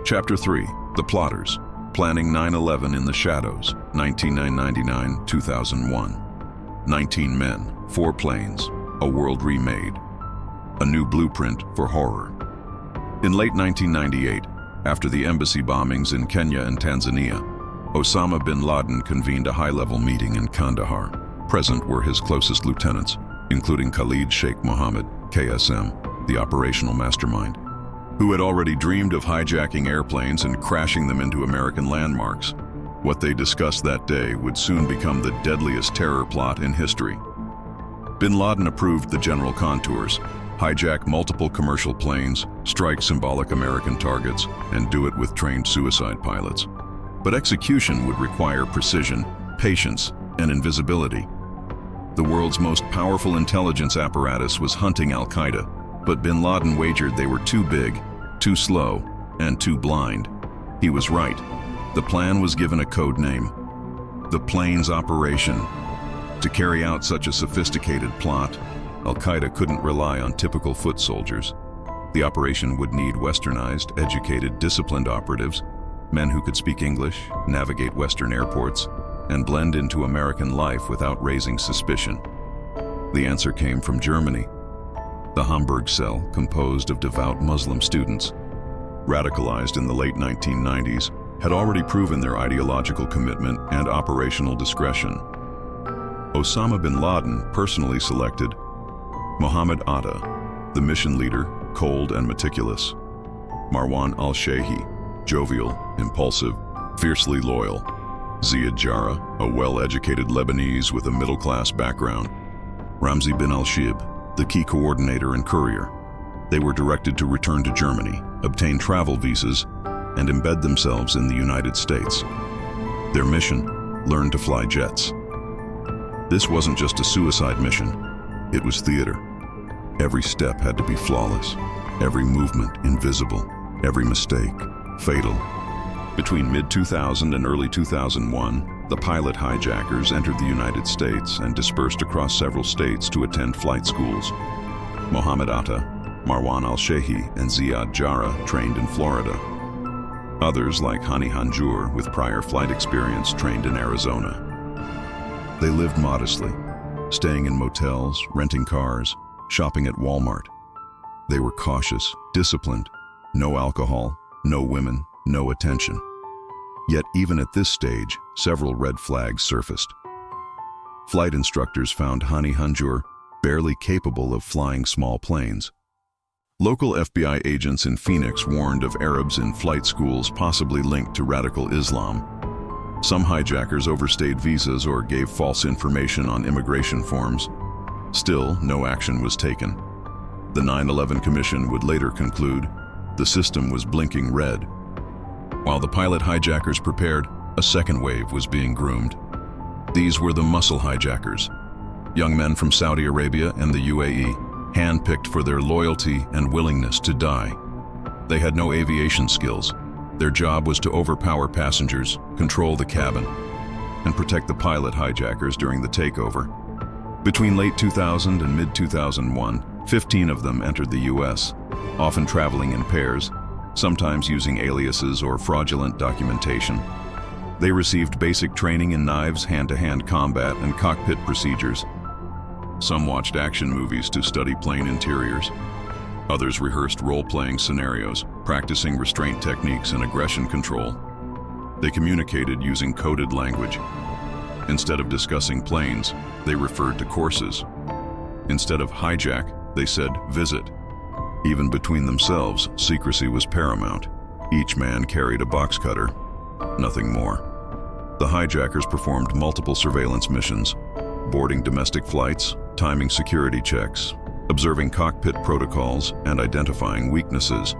Chapter 3. The Plotters. Planning 9/11 in the Shadows, 1999-2001. 19 men, 4 planes, a world remade. A new blueprint for horror. In late 1998, after the embassy bombings in Kenya and Tanzania, Osama bin Laden convened a high-level meeting in Kandahar. Present were his closest lieutenants, including Khalid Sheikh Mohammed, KSM, the operational mastermind, who had already dreamed of hijacking airplanes and crashing them into American landmarks. What they discussed that day would soon become the deadliest terror plot in history. Bin Laden approved the general contours: hijack multiple commercial planes, strike symbolic American targets, and do it with trained suicide pilots. But execution would require precision, patience, and invisibility. The world's most powerful intelligence apparatus was hunting Al-Qaeda, but bin Laden wagered they were too big, too slow, and too blind. He was right. The plan was given a code name: the Planes Operation. To carry out such a sophisticated plot, Al-Qaeda couldn't rely on typical foot soldiers. The operation would need westernized, educated, disciplined operatives, men who could speak English, navigate Western airports, and blend into American life without raising suspicion. The answer came from Germany. The Hamburg cell, composed of devout Muslim students, radicalized in the late 1990s, had already proven their ideological commitment and operational discretion. Osama bin Laden personally selected Mohammed Atta, the mission leader, cold and meticulous; Marwan al-Shehi, jovial, impulsive, fiercely loyal; Ziad Jarrah, a well-educated Lebanese with a middle-class background; Ramzi bin al-Shibh, the key coordinator and courier. They were directed to return to Germany, obtain travel visas, and embed themselves in the United States. Their mission: learn to fly jets. This wasn't just a suicide mission, it was theater. Every step had to be flawless, every movement invisible, every mistake fatal. Between mid-2000 and early 2001, the pilot hijackers entered the United States and dispersed across several states to attend flight schools. Mohammed Atta, Marwan al-Shehi, and Ziad Jarrah trained in Florida. Others, like Hani Hanjour, with prior flight experience, trained in Arizona. They lived modestly, staying in motels, renting cars, shopping at Walmart. They were cautious, disciplined, no alcohol, no women, no attention. Yet even at this stage, several red flags surfaced. Flight instructors found Hani Hanjour barely capable of flying small planes. Local FBI agents in Phoenix warned of Arabs in flight schools possibly linked to radical Islam. Some hijackers overstayed visas or gave false information on immigration forms. Still, no action was taken. The 9/11 Commission would later conclude the system was blinking red. While the pilot hijackers prepared, a second wave was being groomed. These were the muscle hijackers, young men from Saudi Arabia and the UAE, handpicked for their loyalty and willingness to die. They had no aviation skills. Their job was to overpower passengers, control the cabin, and protect the pilot hijackers during the takeover. Between late 2000 and mid-2001, 15 of them entered the US, often traveling in pairs, sometimes using aliases or fraudulent documentation. They received basic training in knives, hand-to-hand combat, and cockpit procedures. Some watched action movies to study plane interiors. Others rehearsed role-playing scenarios, practicing restraint techniques and aggression control. They communicated using coded language. Instead of discussing planes, they referred to courses. Instead of hijack, they said visit. Even between themselves, secrecy was paramount. Each man carried a box cutter, nothing more. The hijackers performed multiple surveillance missions, boarding domestic flights, timing security checks, observing cockpit protocols, and identifying weaknesses.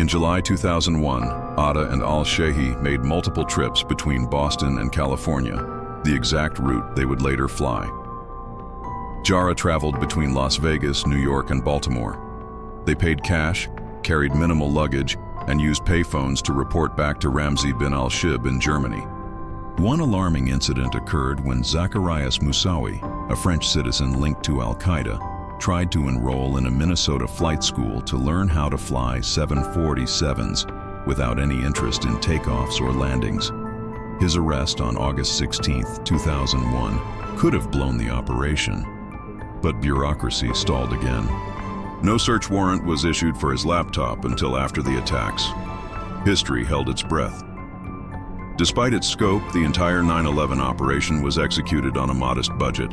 In July 2001, Atta and al-Shehi made multiple trips between Boston and California, the exact route they would later fly. Jarrah traveled between Las Vegas, New York, and Baltimore. They paid cash, carried minimal luggage, and used payphones to report back to Ramzi bin al-Shibh in Germany. One alarming incident occurred when Zacharias Moussaoui, a French citizen linked to Al-Qaeda, tried to enroll in a Minnesota flight school to learn how to fly 747s without any interest in takeoffs or landings. His arrest on August 16, 2001, could have blown the operation, but bureaucracy stalled again. No search warrant was issued for his laptop until after the attacks. History held its breath. Despite its scope, the entire 9/11 operation was executed on a modest budget,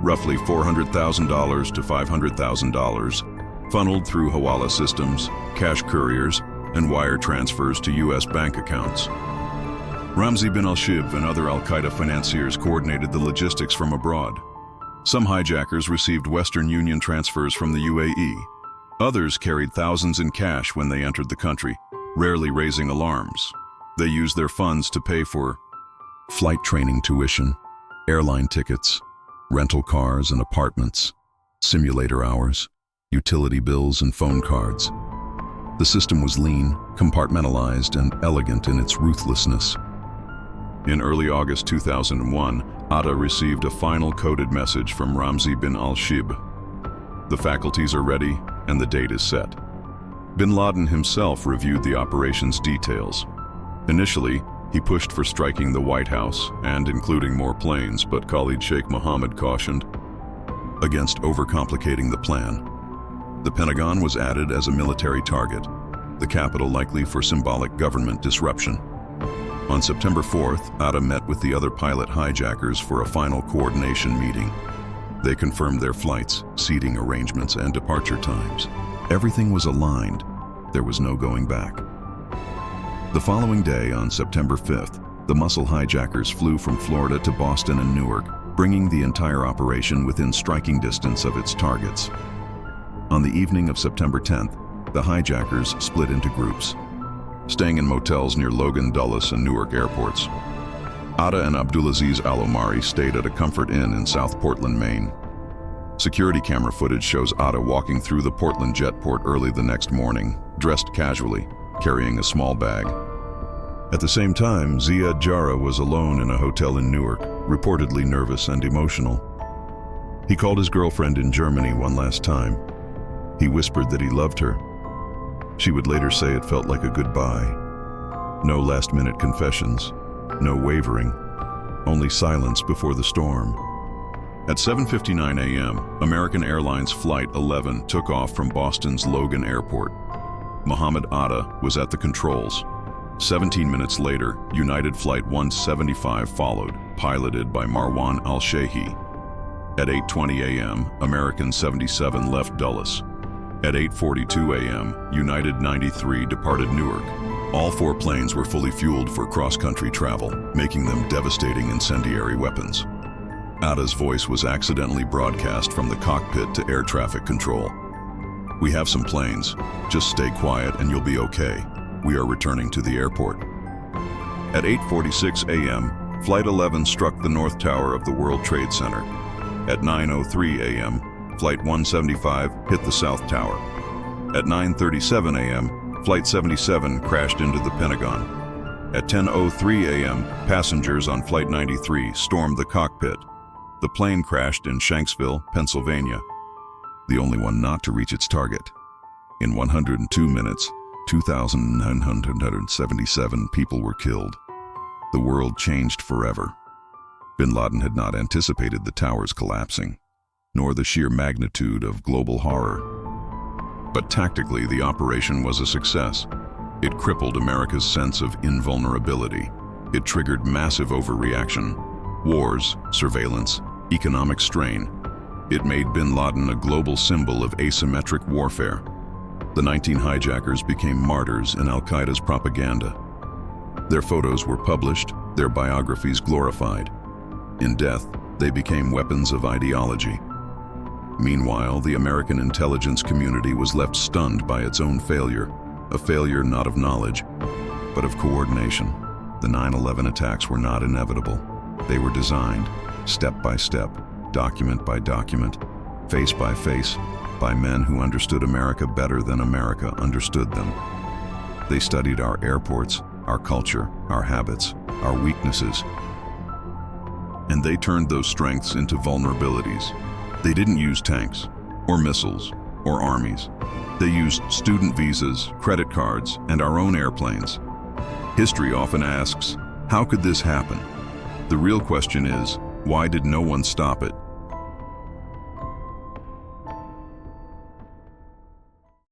roughly $400,000 to $500,000, funneled through Hawala systems, cash couriers, and wire transfers to U.S. bank accounts. Ramzi bin al-Shibh and other Al-Qaeda financiers coordinated the logistics from abroad. Some hijackers received Western Union transfers from the UAE. Others carried thousands in cash when they entered the country, rarely raising alarms. They used their funds to pay for flight training tuition, airline tickets, rental cars and apartments, simulator hours, utility bills and phone cards. The system was lean, compartmentalized, and elegant in its ruthlessness. In early August 2001, Atta received a final coded message from Ramzi bin al-Shibh. The faculties are ready and the date is set. Bin Laden himself reviewed the operation's details. Initially, he pushed for striking the White House and including more planes, but Khalid Sheikh Mohammed cautioned against overcomplicating the plan. The Pentagon was added as a military target, the capital likely for symbolic government disruption. On September 4th, Atta met with the other pilot hijackers for a final coordination meeting. They confirmed their flights, seating arrangements, and departure times. Everything was aligned. There was no going back. The following day, on September 5th, the muscle hijackers flew from Florida to Boston and Newark, bringing the entire operation within striking distance of its targets. On the evening of September 10th, the hijackers split into groups, staying in motels near Logan, Dulles, and Newark airports. Atta and Abdulaziz Al-Omari stayed at a Comfort Inn in South Portland, Maine. Security camera footage shows Atta walking through the Portland jetport early the next morning, dressed casually, carrying a small bag. At the same time, Ziad Jarrah was alone in a hotel in Newark, reportedly nervous and emotional. He called his girlfriend in Germany one last time. He whispered that he loved her. She would later say it felt like a goodbye. No last-minute confessions, no wavering, only silence before the storm. At 7:59 a.m., American Airlines Flight 11 took off from Boston's Logan Airport. Mohammed Atta was at the controls. 17 minutes later, United Flight 175 followed, piloted by Marwan Al-Shehi. At 8:20 a.m., American 77 left Dulles. At 8:42 a.m., United 93 departed Newark. All four planes were fully fueled for cross-country travel, making them devastating incendiary weapons. Atta's voice was accidentally broadcast from the cockpit to air traffic control. "We have some planes. Just stay quiet and you'll be okay. We are returning to the airport." At 8:46 a.m., Flight 11 struck the North Tower of the World Trade Center. At 9:03 a.m., Flight 175 hit the South Tower. At 9:37 a.m., Flight 77 crashed into the Pentagon. At 10:03 a.m., passengers on Flight 93 stormed the cockpit. The plane crashed in Shanksville, Pennsylvania, the only one not to reach its target. In 102 minutes, 2,977 people were killed. The world changed forever. Bin Laden had not anticipated the towers collapsing, nor the sheer magnitude of global horror. But tactically, the operation was a success. It crippled America's sense of invulnerability. It triggered massive overreaction, wars, surveillance, economic strain. It made bin Laden a global symbol of asymmetric warfare. The 19 hijackers became martyrs in Al-Qaeda's propaganda. Their photos were published, their biographies glorified. In death, they became weapons of ideology. Meanwhile, the American intelligence community was left stunned by its own failure, a failure not of knowledge, but of coordination. The 9/11 attacks were not inevitable. They were designed, step by step, document by document, face by face, by men who understood America better than America understood them. They studied our airports, our culture, our habits, our weaknesses, and they turned those strengths into vulnerabilities. They didn't use tanks, or missiles, or armies. They used student visas, credit cards, and our own airplanes. History often asks, how could this happen? The real question is, why did no one stop it?